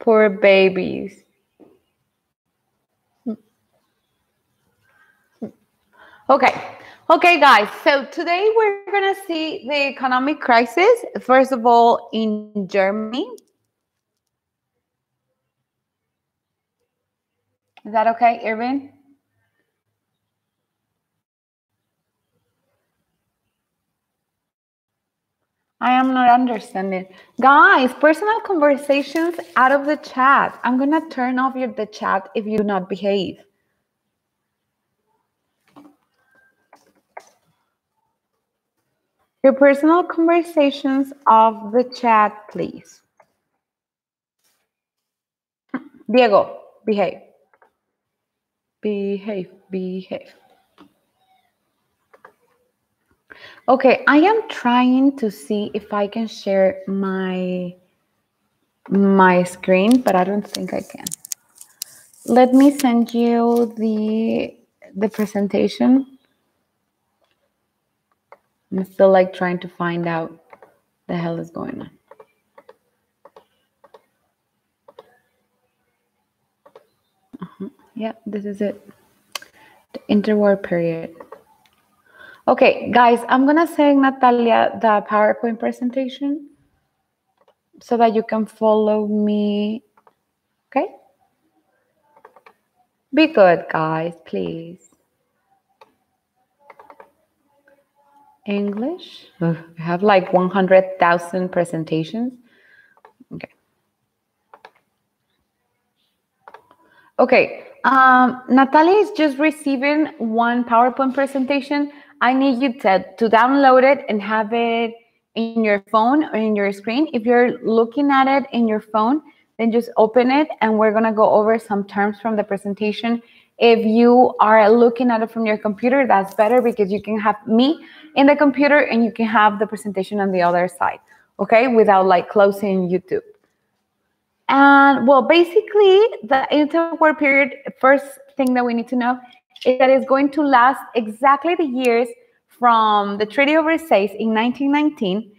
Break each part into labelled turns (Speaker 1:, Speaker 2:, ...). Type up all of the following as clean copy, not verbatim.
Speaker 1: Poor babies. Okay, guys. So today we're gonna see the economic crisis. First of all, in Germany. Is that okay, Irvin? I am not understanding. Guys, personal conversations out of the chat. I'm gonna turn off the chat if you do not behave. Your personal conversations off the chat, please. Diego, behave. Behave. Okay, I am trying to see if I can share my screen, but I don't think I can. Let me send you the presentation. I'm still like trying to find out the hell is going on. Yeah, this is it. The interwar period. Okay, guys, I'm gonna send Natalia the PowerPoint presentation so that you can follow me. Okay? Be good, guys, please. English. Ugh, I have like 100,000 presentations. Okay. Okay. Natalia is just receiving one PowerPoint presentation. I need you to download it and have it in your phone or in your screen. If you're looking at it in your phone, then just open it and we're gonna go over some terms from the presentation. If you are looking at it from your computer, that's better because you can have me in the computer and you can have the presentation on the other side, okay? Without like closing YouTube. And well, basically the interwar period, first thing that we need to know is that it's going to last exactly the years from the Treaty of Versailles in 1919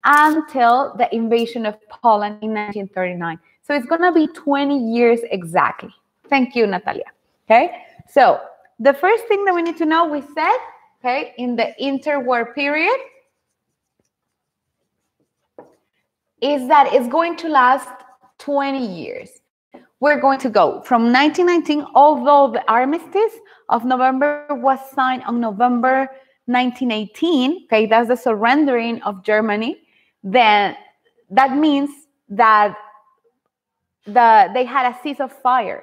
Speaker 1: until the invasion of Poland in 1939. So it's gonna be 20 years exactly. Thank you, Natalia. Okay, so the first thing that we need to know, we said, okay, in the interwar period, is that it's going to last 20 years. We're going to go from 1919, although the armistice of November was signed on November 1918, okay, that's the surrendering of Germany, then that means that they had a ceasefire.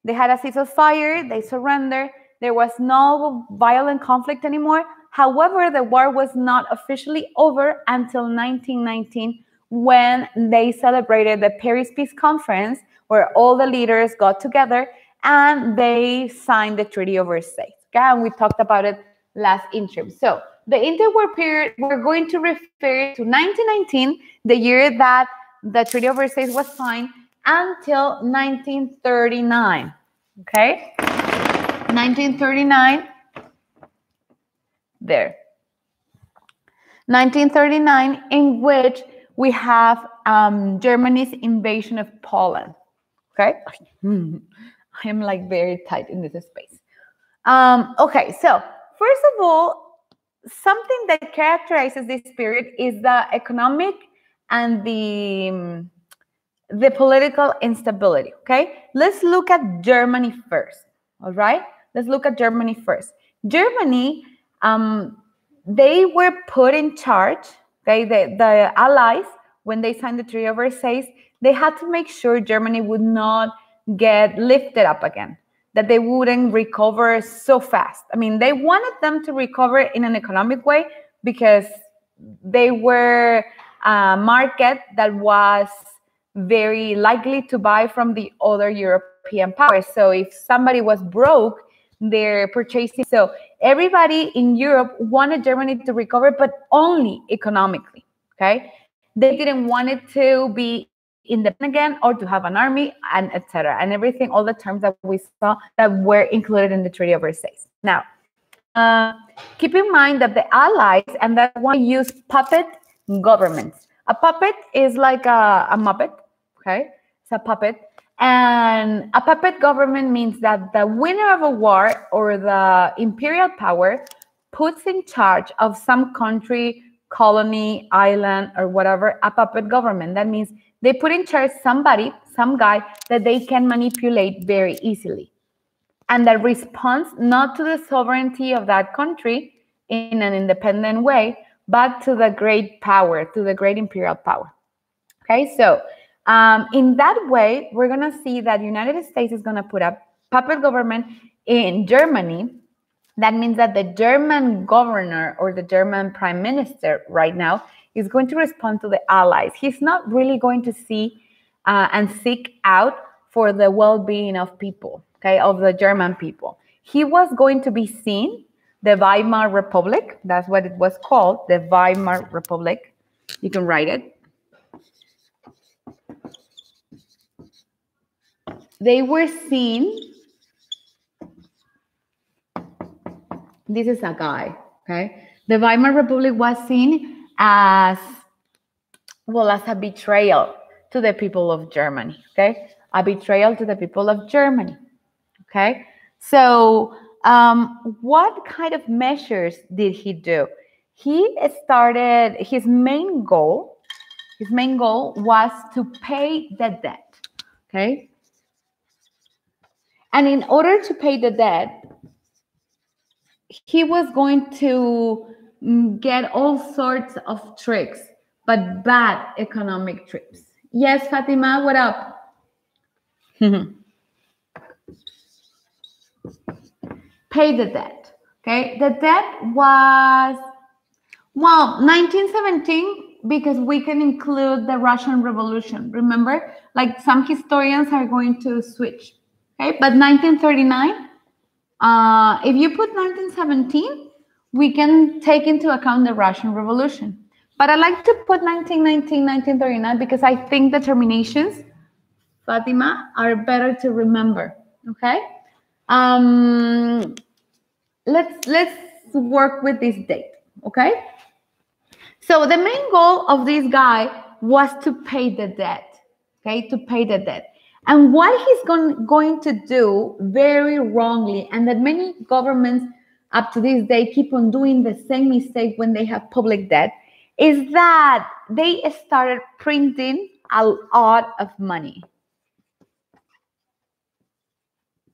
Speaker 1: They had a ceasefire, they surrendered, there was no violent conflict anymore. However, the war was not officially over until 1919 when they celebrated the Paris Peace Conference, where all the leaders got together and they signed the Treaty of Versailles. Okay? And we talked about it last interim. So the interwar period, we're going to refer to 1919, the year that the Treaty of Versailles was signed, until 1939, okay? 1939, there. 1939, in which we have Germany's invasion of Poland, okay? I am like very tight in this space. Okay, so first of all, something that characterizes this period is the economic and the political instability, okay? Let's look at Germany first, all right? Let's look at Germany first. Germany, they were put in charge, okay? The Allies, when they signed the Treaty of Versailles, they had to make sure Germany would not get lifted up again, that they wouldn't recover so fast. I mean, they wanted them to recover in an economic way because they were a market that was very likely to buy from the other European powers. So if somebody was broke, they're purchasing. So everybody in Europe wanted Germany to recover, but only economically, okay? They didn't want it to be independent again or to have an army and etc. And everything, all the terms that we saw that were included in the Treaty of Versailles. Now, keep in mind that the Allies and that one use puppet governments. A puppet is like a Muppet, okay? It's a puppet. And a puppet government means that the winner of a war or the imperial power puts in charge of some country, colony, island, or whatever, a puppet government. That means they put in charge somebody, some guy that they can manipulate very easily. And that responds not to the sovereignty of that country in an independent way, but to the great power, to the great imperial power. Okay, so in that way, we're going to see that the United States is going to put a puppet government in Germany. That means that the German governor or the German prime minister right now is going to respond to the allies. He's not really going to see and seek out for the well-being of people, okay, of the German people. He was going to be seen, the Weimar Republic, that's what it was called, the Weimar Republic. You can write it. They were seen, this is a guy, okay? The Weimar Republic was seen as, well, as a betrayal to the people of Germany, okay? A betrayal to the people of Germany, okay? So what kind of measures did he do? He started, his main goal was to pay the debt, okay? And in order to pay the debt, he was going to get all sorts of tricks, but bad economic tricks. Yes, Fatima, what up? Pay the debt, okay? The debt was, well, 1917, because we can include the Russian Revolution. Remember, like some historians are going to switch, okay? But 1939, if you put 1917, we can take into account the Russian Revolution. But I like to put 1919, 1939 because I think the terminations, Fatima, are better to remember, okay? Let's work with this date, okay? So the main goal of this guy was to pay the debt, okay? To pay the debt. And what he's going to do very wrongly, and that many governments up to this day keep on doing the same mistake when they have public debt, is that they started printing a lot of money.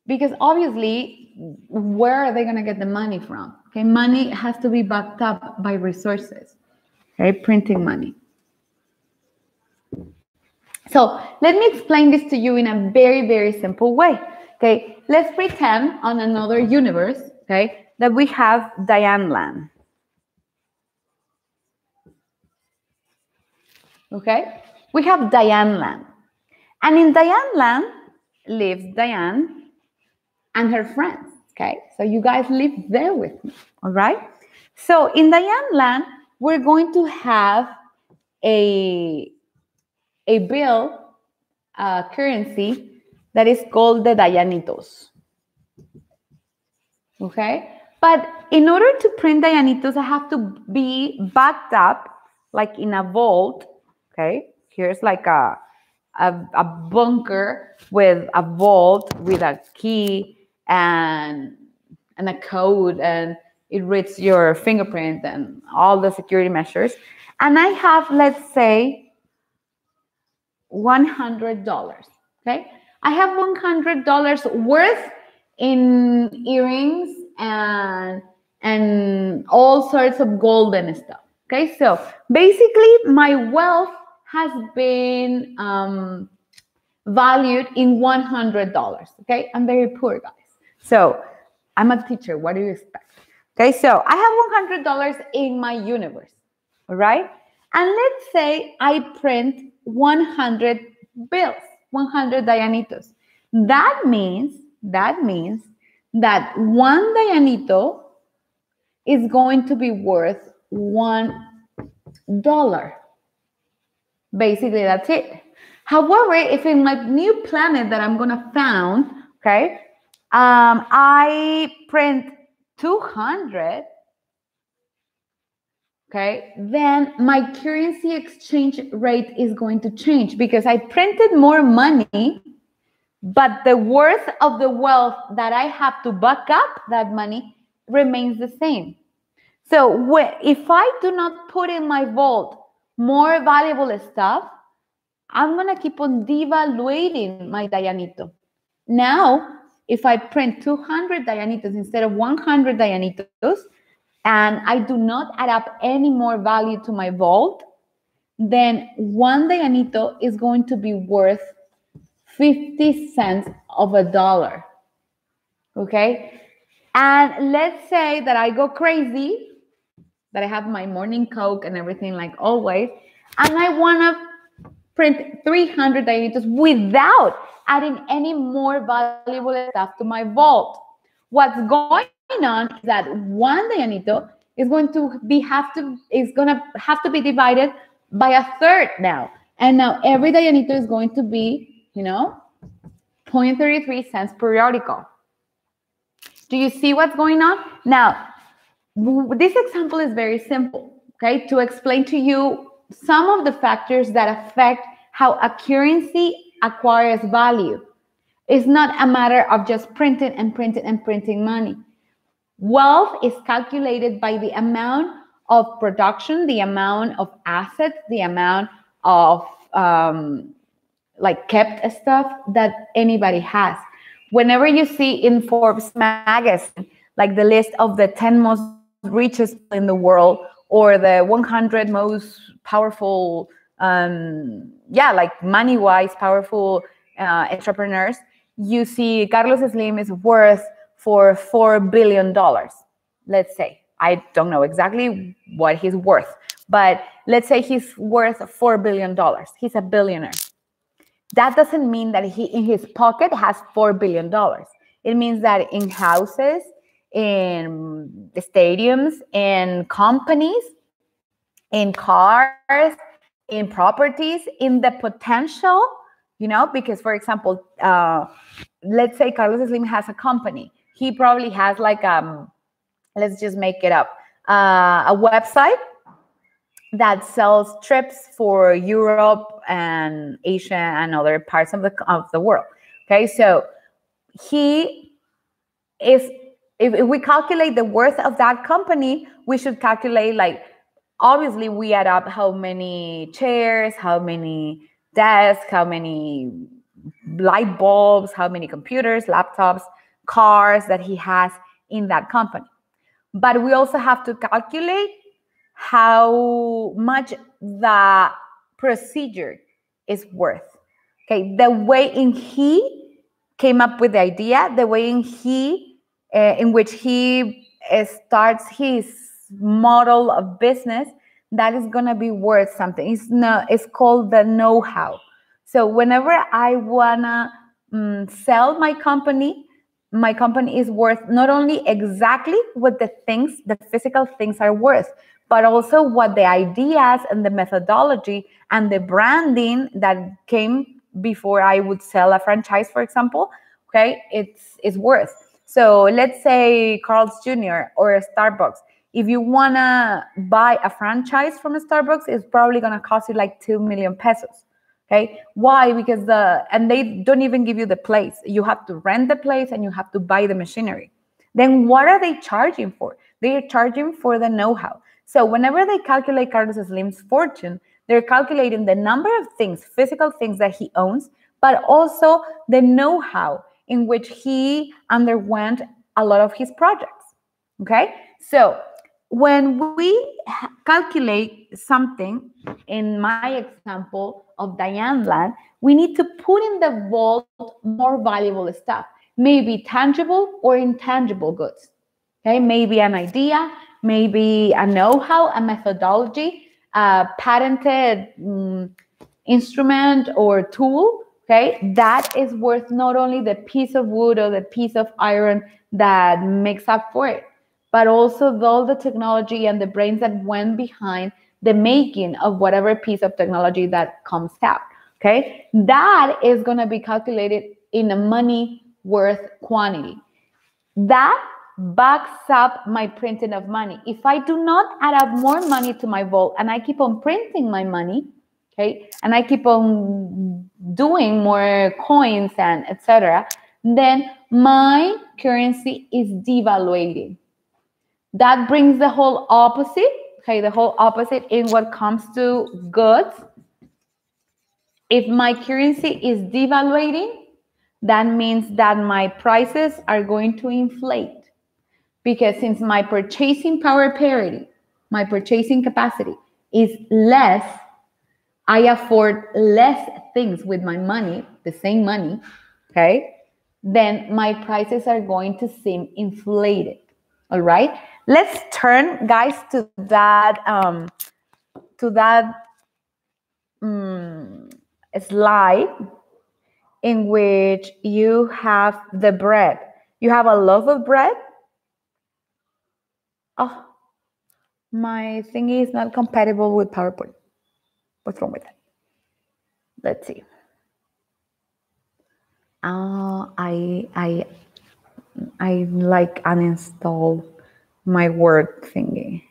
Speaker 1: Because obviously, where are they going to get the money from? Okay, money has to be backed up by resources. Okay, printing money. So let me explain this to you in a very, very simple way. Okay, let's pretend on another universe, okay, that we have Diane land. Okay, we have Diane land. And in Diane land lives Diane and her friends. Okay, so you guys live there with me. All right. So in Diane land, we're going to have a bill, currency that is called the Dianitos. Okay? But in order to print Dianitos, I have to be backed up like in a vault. Okay? Here's like a bunker with a vault with a key and a code, and it reads your fingerprint and all the security measures. And I have, let's say, $100. Okay, I have $100 worth in earrings and all sorts of golden stuff. Okay, so basically my wealth has been valued in $100. Okay, I'm very poor, guys. So I'm a teacher. What do you expect? Okay, so I have $100 in my universe. All right, and let's say I print 100 bills, 100 Dianitos. That means that one Dianito is going to be worth $1. Basically, that's it. However, if in my new planet that I'm gonna found, okay, I print 200, okay, then my currency exchange rate is going to change because I printed more money, but the worth of the wealth that I have to back up that money remains the same. So if I do not put in my vault more valuable stuff, I'm going to keep on devaluating my Dianito. Now, if I print 200 Dianitos instead of 100 Dianitos, and I do not add up any more value to my vault, then one Dianito is going to be worth 50 cents of a dollar. Okay? And let's say that I go crazy, that I have my morning Coke and everything like always, and I want to print 300 Dianitos without adding any more valuable stuff to my vault. What's going on is that one Dianito is going to have to be divided by a third now. And now every Dianito is going to be, 0.33 cents periodical. Do you see what's going on? Now, this example is very simple, okay, to explain to you some of the factors that affect how a currency acquires value. It's not a matter of just printing and printing and printing money. Wealth is calculated by the amount of production, the amount of assets, the amount of kept stuff that anybody has. Whenever you see in Forbes magazine, like the list of the 10 most richest people in the world or the 100 most powerful, money-wise powerful entrepreneurs, you see Carlos Slim is worth for $4 billion, let's say. I don't know exactly what he's worth, but let's say he's worth $4 billion. He's a billionaire. That doesn't mean that he in his pocket has $4 billion. It means that in houses, in stadiums, in companies, in cars, in properties, in the potential, because for example, let's say Carlos Slim has a company. He probably has let's just make it up, a website that sells trips for Europe and Asia and other parts of the world. Okay, so he is, if we calculate the worth of that company, we should calculate obviously we add up how many chairs, how many desks, how many light bulbs, how many computers, laptops, cars that he has in that company. But we also have to calculate how much the procedure is worth. Okay, the way in he came up with the idea, the way in which he starts his model of business, that is going to be worth something. It's called the know-how. So whenever I wanna sell my company is worth not only exactly what the physical things are worth, but also what the ideas and the methodology and the branding that came before I would sell a franchise, for example, okay, it's worth. So let's say Carl's Jr. or a Starbucks. If you want to buy a franchise from a Starbucks, it's probably going to cost you like 2 million pesos. Okay, why? Because and they don't even give you the place. You have to rent the place and you have to buy the machinery. Then what are they charging for? They are charging for the know-how. So whenever they calculate Carlos Slim's fortune, they're calculating the number of things, physical things that he owns, but also the know-how in which he underwent a lot of his projects. Okay, so when we calculate something, in my example of Diane Land, we need to put in the vault more valuable stuff, maybe tangible or intangible goods. Okay, maybe an idea, maybe a know-how, a methodology, a patented instrument or tool. Okay, that is worth not only the piece of wood or the piece of iron that makes up for it, but also all the technology and the brains that went behind the making of whatever piece of technology that comes out. Okay, that is going to be calculated in a money worth quantity. That backs up my printing of money. If I do not add up more money to my vault and I keep on printing my money, okay, and I keep on doing more coins and etc., then my currency is devaluating. That brings the whole opposite, okay, the whole opposite in what comes to goods. If my currency is devaluating, that means that my prices are going to inflate. Because since my purchasing power parity, my purchasing capacity is less, I afford less things with my money, the same money, okay? Then my prices are going to seem inflated, all right? Let's turn, guys, to that slide in which you have the bread. You have a loaf of bread. Oh, my thingy is not compatible with PowerPoint. What's wrong with it? Let's see. I like uninstall my Word thingy.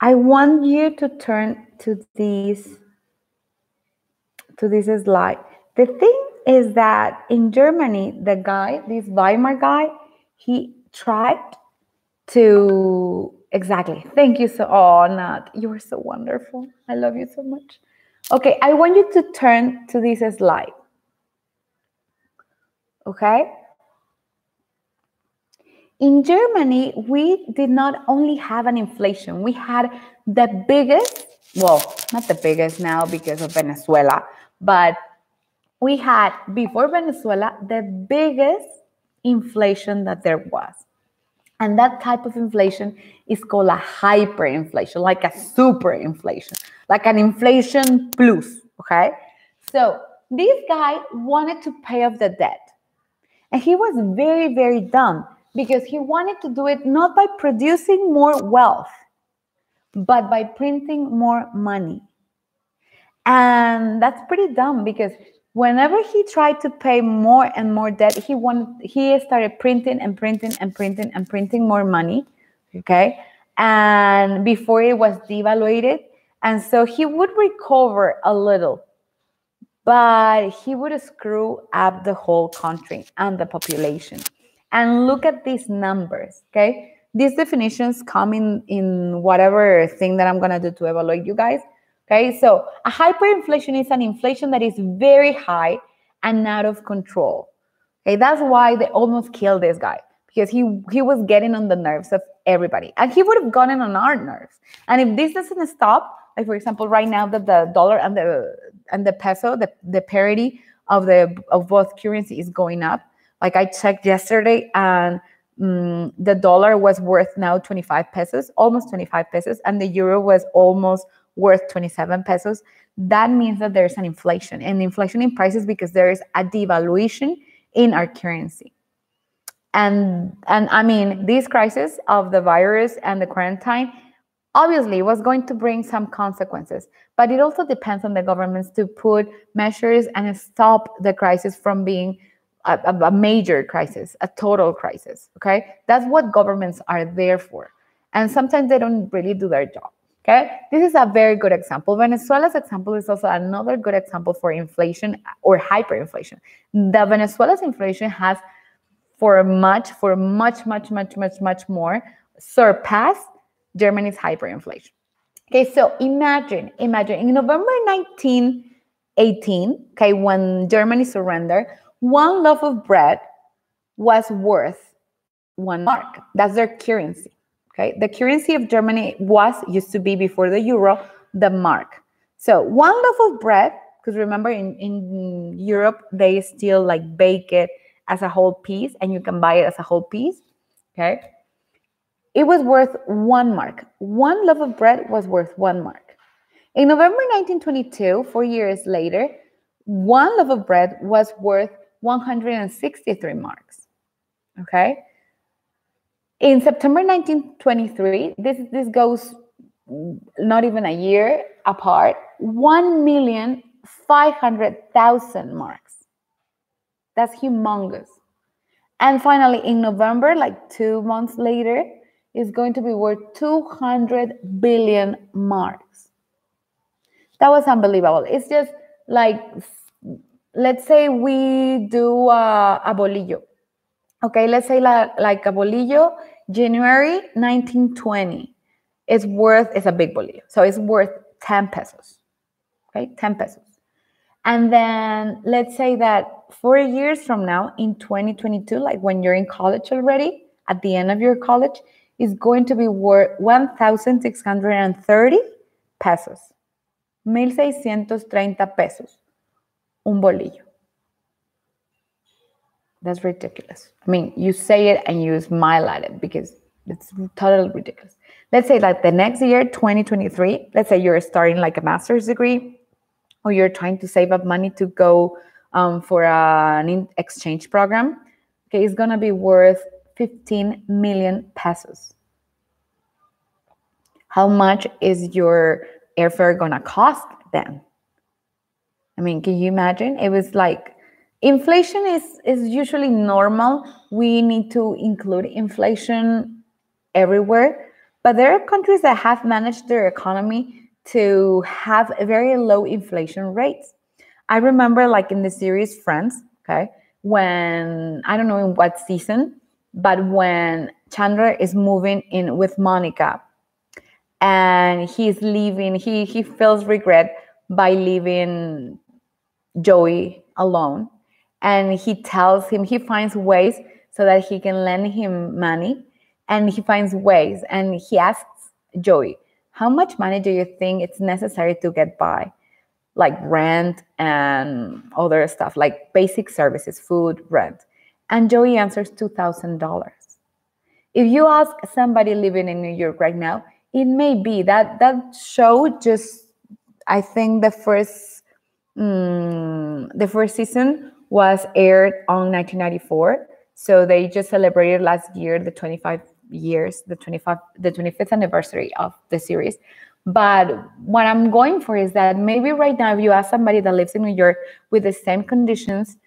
Speaker 1: I want you to turn to this slide. The thing is that in Germany, the guy, this Weimar guy, he tried to exactly. Thank you so. Oh, Nat, you are so wonderful. I love you so much. Okay, I want you to turn to this slide. Okay. In Germany, we did not only have an inflation, we had the biggest, well, not the biggest now because of Venezuela, but we had, before Venezuela, the biggest inflation that there was. And that type of inflation is called a hyperinflation, like a super inflation, like an inflation plus, okay? So this guy wanted to pay off the debt. And he was very, very dumb because he wanted to do it not by producing more wealth, but by printing more money. And that's pretty dumb because whenever he tried to pay more and more debt, he started printing and printing and printing and printing more money, okay? And before it was devaluated, and so he would recover a little, but he would screw up the whole country and the population. And look at these numbers, okay? These definitions come in whatever thing that I'm gonna do to evaluate you guys. Okay, so a hyperinflation is an inflation that is very high and out of control. Okay, that's why they almost killed this guy because he was getting on the nerves of everybody, and he would have gotten on our nerves. And if this doesn't stop, like for example, right now that the dollar and the peso, the parity of both currency is going up. Like I checked yesterday, and the dollar was worth now 25 pesos, almost 25 pesos, and the euro was almost worth 27 pesos. That means that there's an inflation, and inflation in prices because there is a devaluation in our currency. And I mean, this crisis of the virus and the quarantine obviously was going to bring some consequences, but it also depends on the governments to put measures and stop the crisis from being a major crisis, a total crisis, okay? That's what governments are there for. And sometimes they don't really do their job. Okay, this is a very good example. Venezuela's example is also another good example for inflation or hyperinflation. The Venezuela's inflation has for much more surpassed Germany's hyperinflation. Okay, so imagine in November 1918, okay, when Germany surrendered, one loaf of bread was worth 1 mark. That's their currency. Okay, the currency of Germany used to be before the euro, the mark. So 1 loaf of bread, because remember in Europe, they still like bake it as a whole piece and you can buy it as a whole piece. Okay, it was worth 1 mark. 1 loaf of bread was worth 1 mark. In November 1922, 4 years later, 1 loaf of bread was worth 163 marks. Okay. In September 1923, this goes not even a year apart, 1,500,000 marks. That's humongous. And finally, in November, like 2 months later, it's going to be worth 200 billion marks. That was unbelievable. It's just like, let's say we do a bolillo. Okay, let's say like a bolillo, January 1920. It's a big bolillo. So it's worth 10 pesos. Okay, 10 pesos. And then let's say that 4 years from now, in 2022, like when you're in college already, at the end of your college, is going to be worth 1,630 pesos. 1,630 pesos. Un bolillo. That's ridiculous. I mean, you say it and you smile at it because it's totally ridiculous. Let's say like the next year, 2023, let's say you're starting like a master's degree, or you're trying to save up money to go for an exchange program, okay, it's gonna be worth 15 million pesos. How much is your airfare gonna cost then? I mean, can you imagine? It was like, inflation is usually normal. We need to include inflation everywhere, but there are countries that have managed their economy to have a very low inflation rates. I remember like in the series Friends, okay, when, I don't know in what season, but when Chandler is moving in with Monica and he's leaving, he feels regret by leaving Joey alone. And he tells him, he finds ways so that he can lend him money. And he finds ways and he asks Joey, how much money do you think it's necessary to get by? Like rent and other stuff, like basic services, food, rent. And Joey answers $2,000. If you ask somebody living in New York right now, it may be that show just, I think the first season was aired on 1994. So they just celebrated last year the 25th anniversary of the series. But what I'm going for is that maybe right now, if you ask somebody that lives in New York with the same conditions,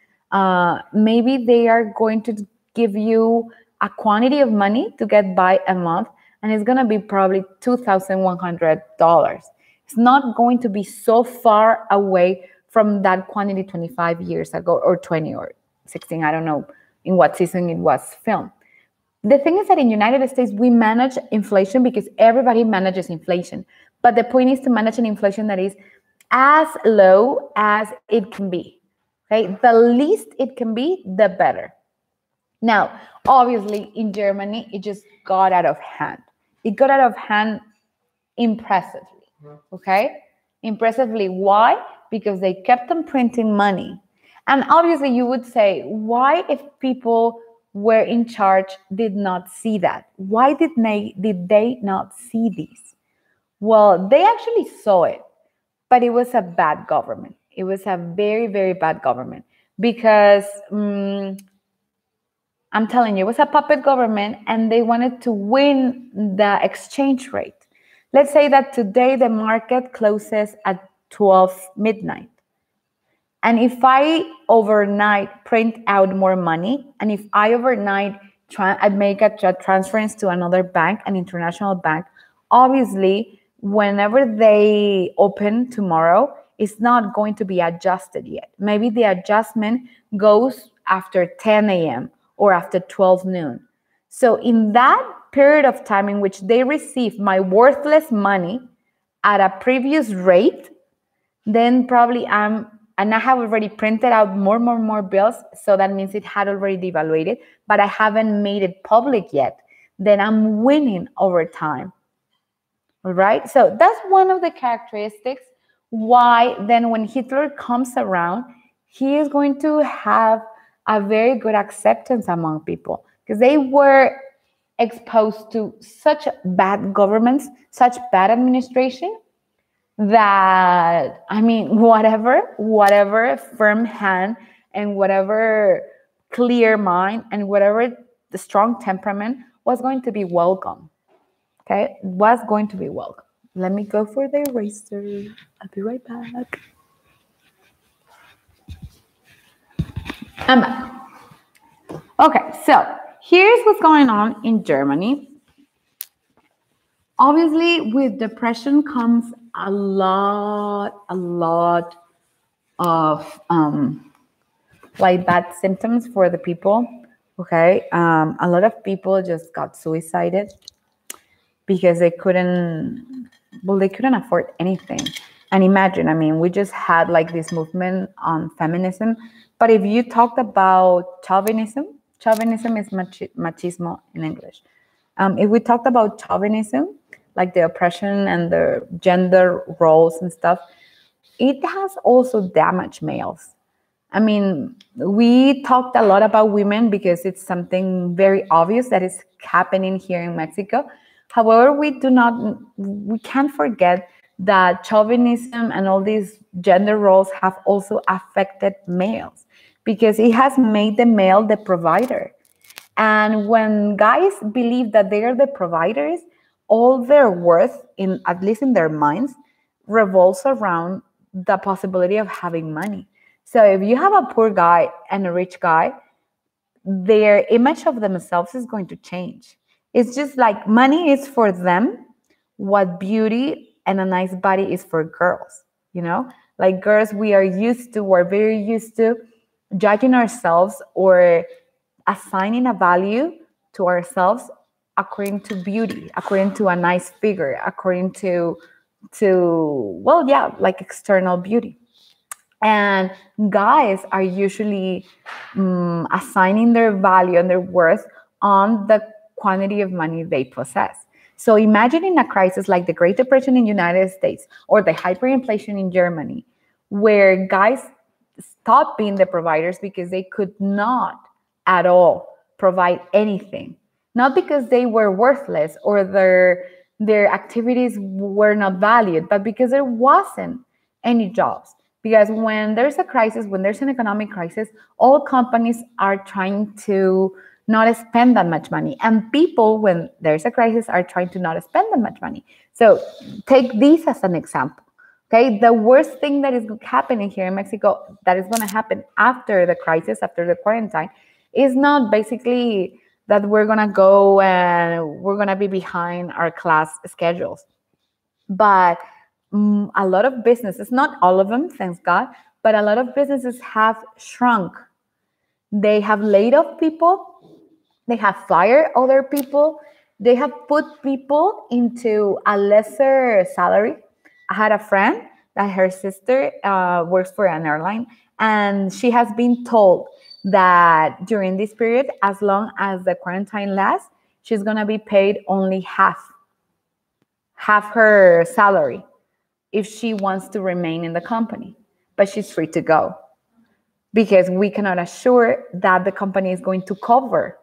Speaker 1: maybe they are going to give you a quantity of money to get by a month, and it's going to be probably $2,100. It's not going to be so far away from that quantity 25 years ago, or 20 or 16, I don't know in what season it was filmed. The thing is that in the United States, we manage inflation because everybody manages inflation. But the point is to manage an inflation that is as low as it can be. Okay? The least it can be, the better. Now, obviously, in Germany, it just got out of hand. It got out of hand impressively. Okay? Impressively. Why? Because they kept on printing money. And obviously, you would say, why, if people were in charge, did not see that? Why did they not see this? Well, they actually saw it, but it was a bad government. It was a very, very bad government because I'm telling you, it was a puppet government and they wanted to win the exchange rate. Let's say that today the market closes at 12 midnight. And if I overnight print out more money, and if I overnight make a transference to another bank, an international bank, obviously, whenever they open tomorrow, it's not going to be adjusted yet. Maybe the adjustment goes after 10 a.m. or after 12 noon. So in that period of time in which they receive my worthless money at a previous rate, then probably I have already printed out more bills. So that means it had already devaluated, but I haven't made it public yet. Then I'm winning over time. All right. So that's one of the characteristics why then when Hitler comes around, he is going to have a very good acceptance among people because they were exposed to such bad governments, such bad administration, that, I mean, whatever firm hand and whatever clear mind and whatever the strong temperament was going to be welcome. Okay, was going to be welcome. Let me go for the eraser. I'll be right back. I'm back. Okay, so here's what's going on in Germany. Obviously, with depression comes a lot of like bad symptoms for the people. Okay, a lot of people just got suicided because they couldn't afford anything. And imagine, I mean, we just had like this movement on feminism, but if you talked about chauvinism is machismo in English. If we talked about chauvinism, like the oppression and the gender roles and stuff, it has also damaged males. I mean, we talked a lot about women because it's something very obvious that is happening here in Mexico. However, we can't forget that chauvinism and all these gender roles have also affected males because it has made the male the provider. And when guys believe that they are the providers, all their worth, in at least in their minds, revolves around the possibility of having money. So if you have a poor guy and a rich guy, their image of themselves is going to change. It's just like money is for them what beauty and a nice body is for girls, you know? Like girls, we're very used to judging ourselves or assigning a value to ourselves according to beauty, according to a nice figure, according to well, yeah, like external beauty. And guys are usually assigning their value and their worth on the quantity of money they possess. So imagine in a crisis like the Great Depression in the United States or the hyperinflation in Germany, where guys stopped being the providers because they could not at all provide anything. Not because they were worthless or their activities were not valued, but because there wasn't any jobs. Because when there's a crisis, when there's an economic crisis, all companies are trying to not spend that much money. And people, when there's a crisis, are trying to not spend that much money. So take this as an example. Okay, the worst thing that is happening here in Mexico, that is going to happen after the crisis, after the quarantine, is not basically that we're going to go and we're going to be behind our class schedules. But a lot of businesses, not all of them, thanks God, but a lot of businesses have shrunk. They have laid off people, they have fired other people, they have put people into a lesser salary. I had a friend that her sister works for an airline, and she has been told that during this period, as long as the quarantine lasts, she's going to be paid only half her salary if she wants to remain in the company, but she's free to go because we cannot assure that the company is going to cover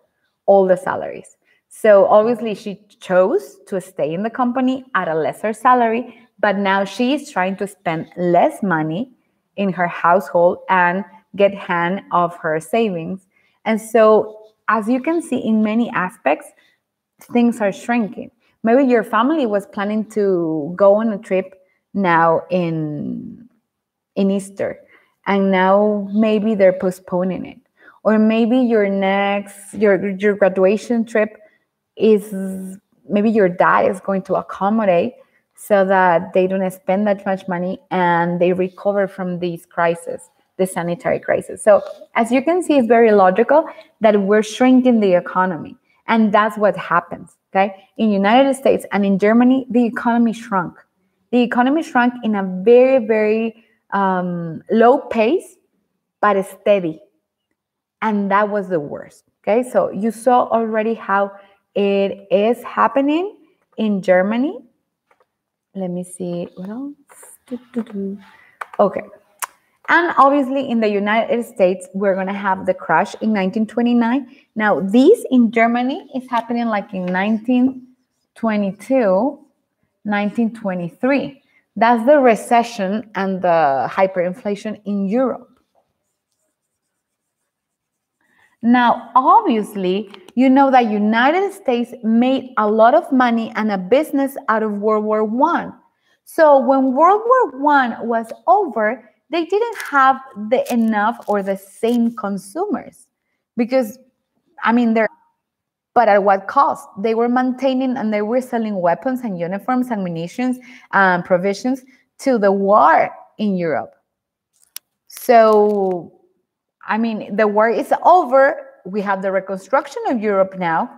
Speaker 1: all the salaries. So obviously she chose to stay in the company at a lesser salary, but now she is trying to spend less money in her household and get hand of her savings. And so, as you can see, in many aspects, things are shrinking. Maybe your family was planning to go on a trip now in Easter, and now maybe they're postponing it. Or maybe your graduation trip is, maybe your dad is going to accommodate so that they don't spend that much money and they recover from these crises, the sanitary crisis. So as you can see, it's very logical that we're shrinking the economy. And that's what happens, okay? In the United States and in Germany, the economy shrunk. The economy shrunk in a very, very low pace, but steady. And that was the worst, okay? So you saw already how it is happening in Germany. Let me see, what else? Okay. And obviously in the United States, we're gonna have the crash in 1929. Now, this in Germany is happening like in 1922, 1923. That's the recession and the hyperinflation in Europe. Now, obviously, you know that United States made a lot of money and a business out of World War I. So when World War I was over, they didn't have the enough or the same consumers because, I mean, but at what cost? They were maintaining and they were selling weapons and uniforms and munitions and provisions to the war in Europe. So, I mean, the war is over. We have the reconstruction of Europe now,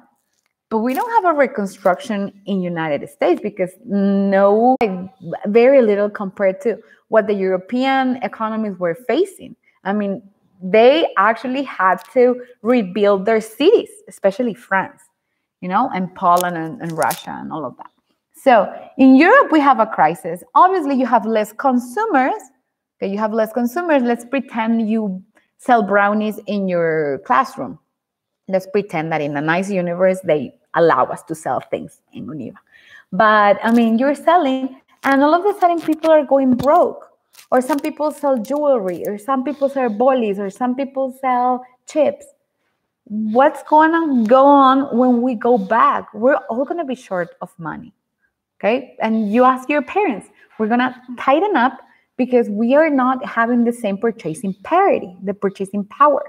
Speaker 1: but we don't have a reconstruction in United States because very little compared to what the European economies were facing. I mean, they actually had to rebuild their cities, especially France, and Poland and Russia and all of that. So in Europe, we have a crisis. Obviously, you have less consumers. Okay, you have less consumers. Let's pretend you sell brownies in your classroom. Let's pretend that in a nice universe, they allow us to sell things in Univa. But I mean, you're selling, and all of a sudden people are going broke. Or some people sell jewelry, or some people sell bolis, or some people sell chips. What's going to go on when we go back? We're all going to be short of money. Okay? And you ask your parents, we're going to tighten up because we are not having the same purchasing parity, the purchasing power.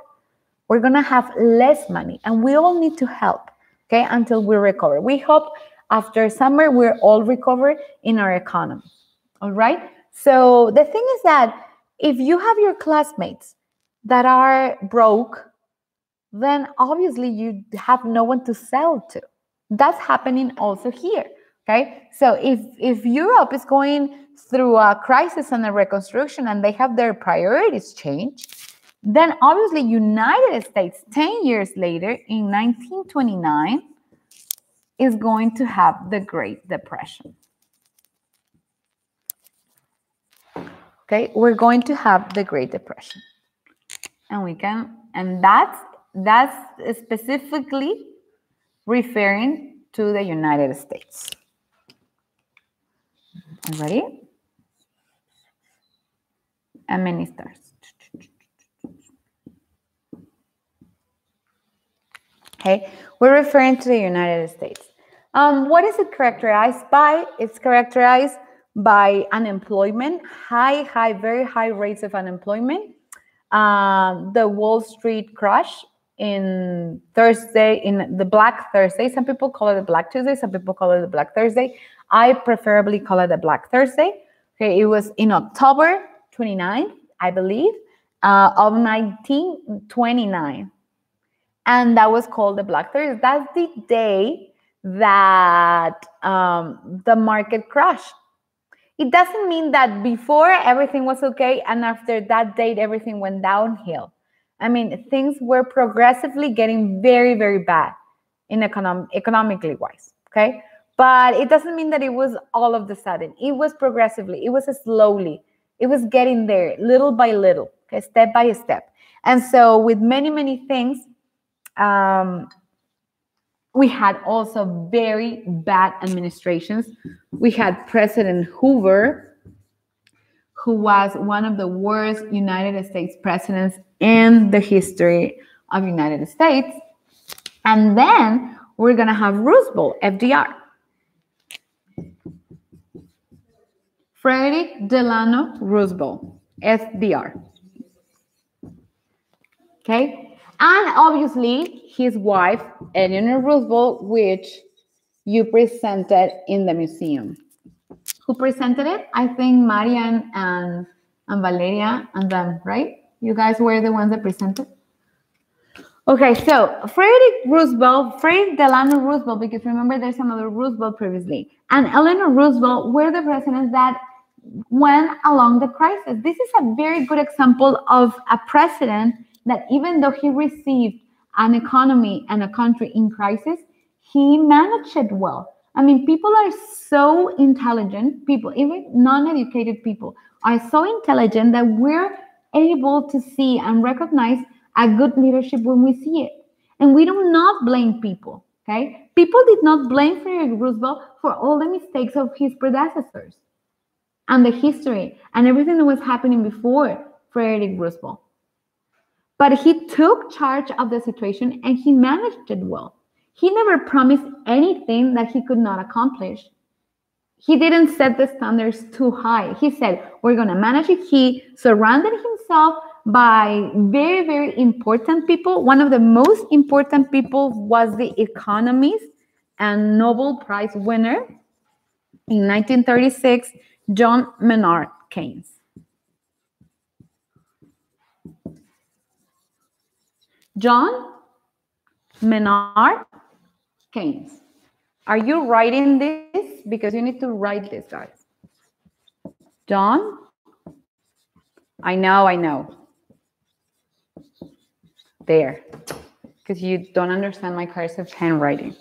Speaker 1: We're going to have less money, and we all need to help, okay, until we recover. We hope after summer we're all recovered in our economy, all right? So the thing is that if you have your classmates that are broke, then obviously you have no one to sell to. That's happening also here, okay? So if Europe is going through a crisis and a reconstruction and they have their priorities changed, then obviously United States 10 years later in 1929 is going to have the Great Depression. Okay, we're going to have the Great Depression. And that's specifically referring to the United States. Ready? And many stars. Okay, we're referring to the United States. What is it characterized by? It's characterized by unemployment, very high rates of unemployment. The Wall Street crash in the Black Thursday. Some people call it the Black Tuesday. Some people call it the Black Thursday. I preferably call it the Black Thursday. Okay, it was in October 29th, I believe, of 1929. And that was called the Black Thursday. That's the day that the market crashed. It doesn't mean that before everything was okay and after that date everything went downhill. I mean, things were progressively getting very, very bad in economically wise, okay? But it doesn't mean that it was all of the sudden. It was progressively. It was slowly. It was getting there little by little, okay, step by step. And so with many, many things, we had also very bad administrations. We had President Hoover, who was one of the worst United States presidents in the history of United States. And then we're going to have Roosevelt, FDR. Frederick Delano Roosevelt, FDR. Okay? And obviously, his wife, Eleanor Roosevelt, which you presented in the museum. Who presented it? I think Marian and Valeria and them, right? You guys were the ones that presented? Okay, so Frederick Delano Roosevelt, because remember there's another Roosevelt previously, and Eleanor Roosevelt were the presidents that went along the crisis. This is a very good example of a president that even though he received an economy and a country in crisis, he managed it well. I mean, people are so intelligent, even non-educated people, are so intelligent that we're able to see and recognize a good leadership when we see it. And we do not blame people, okay? People did not blame Frederick Roosevelt for all the mistakes of his predecessors and the history and everything that was happening before Frederick Roosevelt. But he took charge of the situation and he managed it well. He never promised anything that he could not accomplish. he didn't set the standards too high. He said, we're going to manage it. He surrounded himself by very, very important people. One of the most important people was the economist and Nobel Prize winner in 1936, John Maynard Keynes. John Maynard Keynes. Are you writing this? Because you need to write this, guys. John? I know. There. Because you don't understand my cursive handwriting.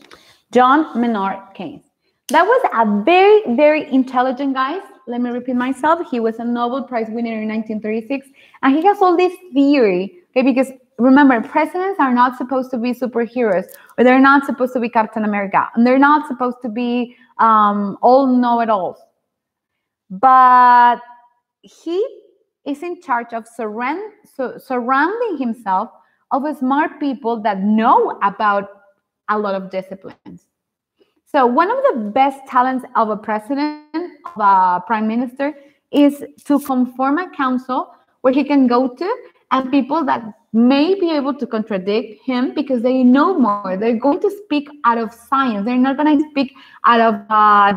Speaker 1: John Maynard Keynes. That was a very, very intelligent guy. Let me repeat myself. He was a Nobel Prize winner in 1936. And he has all this theory, okay, because remember, presidents are not supposed to be superheroes, or they're not supposed to be Captain America, and they're not supposed to be all know-it-alls. But he is in charge of surrounding himself of smart people that know about a lot of disciplines. So one of the best talents of a president, of a prime minister, is to conform a council where he can go to and people that may be able to contradict him because they know more. They're going to speak out of science. They're not going to speak out of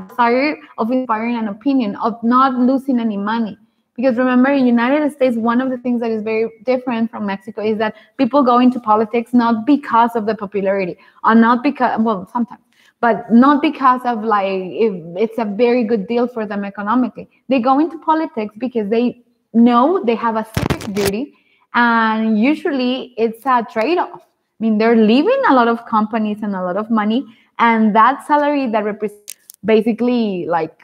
Speaker 1: desire of inspiring an opinion, of not losing any money. Because remember, in the United States, one of the things that is very different from Mexico is that people go into politics not because of the popularity, or not because, well, sometimes, but not because of like, if it's a very good deal for them economically. They go into politics because they know they have a civic duty, and usually it's a trade-off. I mean, they're leaving a lot of companies and a lot of money, and that salary that represents basically like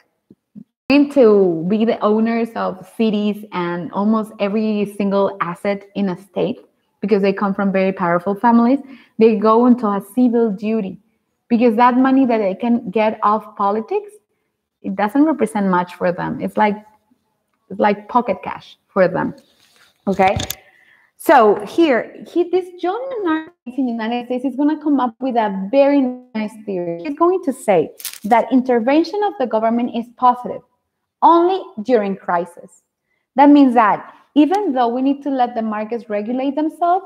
Speaker 1: to be the owners of cities and almost every single asset in a state, because they come from very powerful families, they go into a civil duty. Because that money that they can get off politics, it doesn't represent much for them. It's like pocket cash for them. Okay. So here, this John Maynard in the United States is going to come up with a very nice theory. He's going to say that intervention of the government is positive only during crisis. That means that even though we need to let the markets regulate themselves,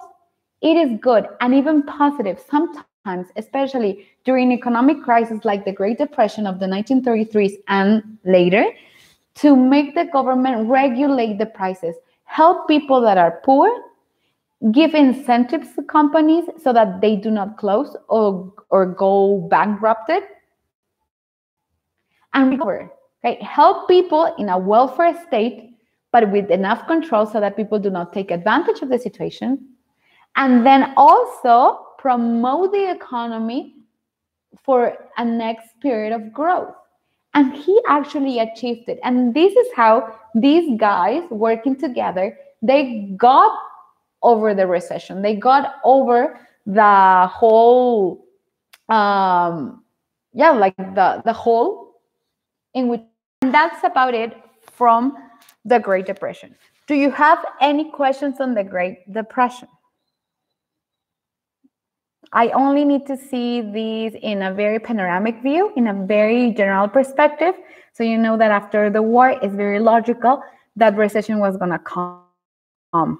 Speaker 1: it is good and even positive sometimes, especially during economic crises like the Great Depression of the 1933s and later, to make the government regulate the prices, help people that are poor, give incentives to companies so that they do not close or go bankrupted, and recover. Okay? Help people in a welfare state, but with enough control so that people do not take advantage of the situation. And then also promote the economy for a next period of growth. And he actually achieved it. And this is how these guys working together, they got over the recession. They got over the whole, the hole in which, and that's about it from the Great Depression. Do you have any questions on the Great Depression? I only need to see these in a very panoramic view, in a very general perspective. So you know that after the war, it's very logical that recession was going to come. All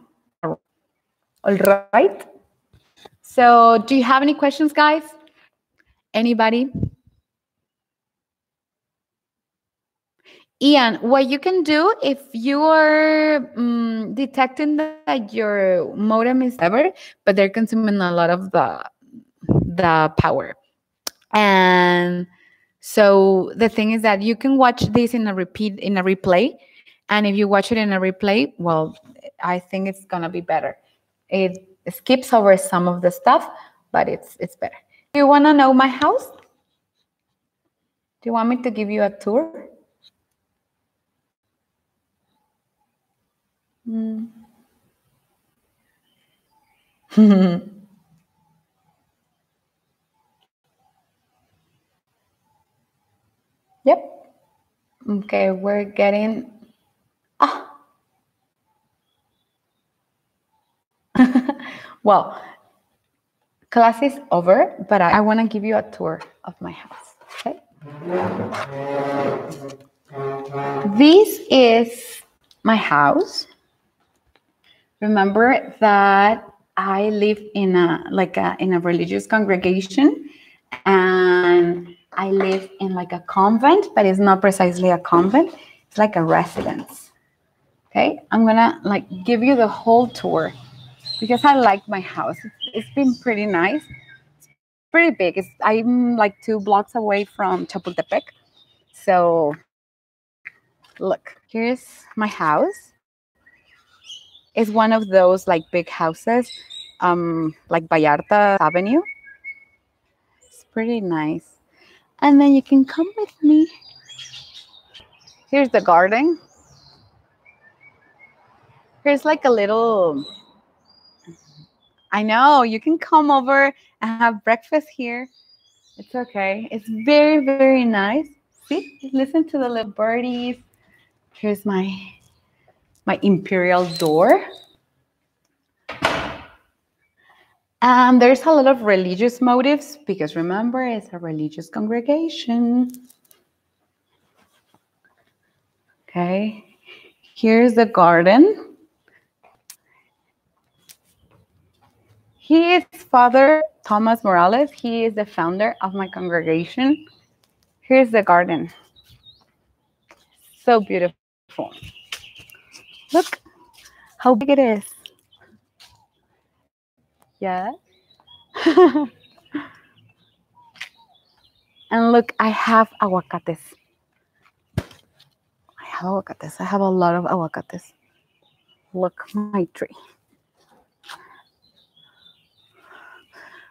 Speaker 1: right. So do you have any questions, guys? Anybody? Ian, what you can do if you are detecting that your modem is ever, but they're consuming a lot of the power. And so the thing is that you can watch this in a replay. And if you watch it in a replay, well, I think it's going to be better. It skips over some of the stuff, but it's better. Do you want to know my house? Do you want me to give you a tour? Yep. Okay, we're getting... Well, class is over, but I want to give you a tour of my house, okay? This is my house. Remember that I live in a religious congregation, and I live in like a convent, but it's not precisely a convent. It's like a residence. Okay, I'm gonna like give you the whole tour because I like my house. It's been pretty nice. It's pretty big. I'm like 2 blocks away from Chapultepec. So look, here's my house. It's one of those like big houses, like Vallarta Avenue. It's pretty nice. And then you can come with me. Here's the garden. Here's like a little, I know, you can come over and have breakfast here. It's okay. It's very, very nice. See, listen to the little birdies. Here's my imperial door. And there's a lot of religious motifs because remember, it's a religious congregation. Okay, here's the garden. He is Father Thomas Morales. He is the founder of my congregation. Here's the garden. So beautiful. Look how big it is. Yeah. And look, I have aguacates. I have a lot of aguacates. Look, my tree.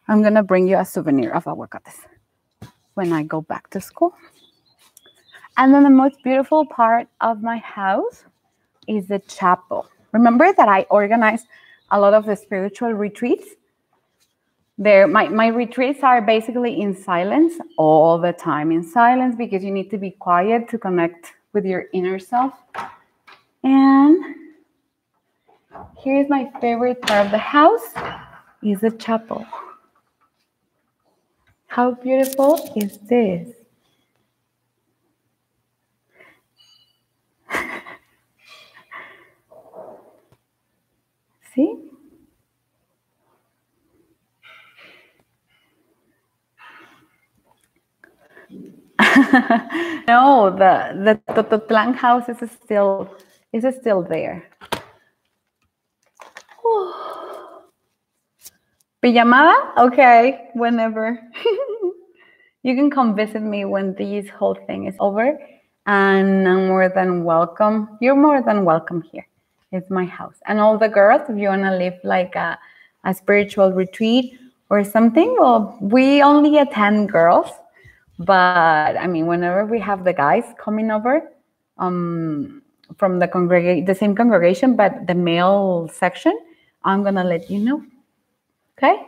Speaker 1: I'm gonna bring you a souvenir of aguacates when I go back to school. And then the most beautiful part of my house is the chapel. Remember that I organized a lot of the spiritual retreats? My retreats are basically in silence, all the time in silence, because you need to be quiet to connect with your inner self. And here's my favorite part of the house, is the chapel. How beautiful is this? See? No, the Tototlan house is still there. Pijamada? Okay, whenever. You can come visit me when this whole thing is over, and I'm more than welcome. You're more than welcome here. It's my house. And all the girls, if you want to live like a spiritual retreat or something, well, we only attend girls. But I mean, whenever we have the guys coming over from the same congregation, but the male section, I'm gonna let you know. Okay.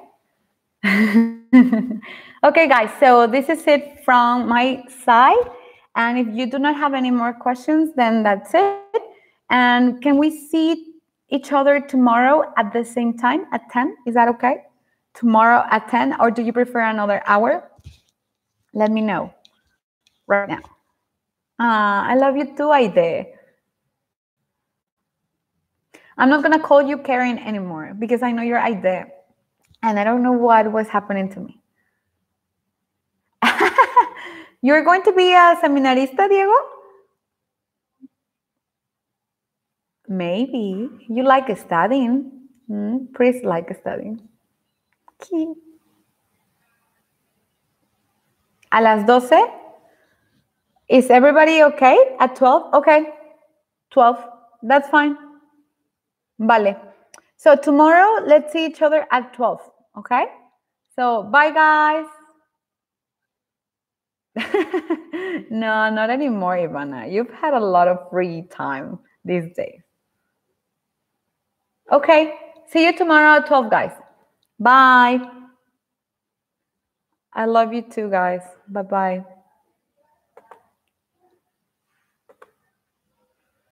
Speaker 1: Okay, guys. So this is it from my side. And if you do not have any more questions, then that's it. And can we see each other tomorrow at the same time at 10? Is that okay? Tomorrow at 10, or do you prefer another hour? Let me know right now. I love you too, Aide. I'm not gonna call you Karen anymore because I know you're Aide, and I don't know what was happening to me. You're going to be a seminarista, Diego? Maybe. You like studying. Priests like studying. Okay. A las 12? Is everybody okay at 12? Okay. 12. That's fine. Vale. So tomorrow, let's see each other at 12. Okay? So bye, guys. No, not anymore, Ivana. You've had a lot of free time these days. Okay. See you tomorrow at 12, guys. Bye. I love you too, guys. Bye-bye.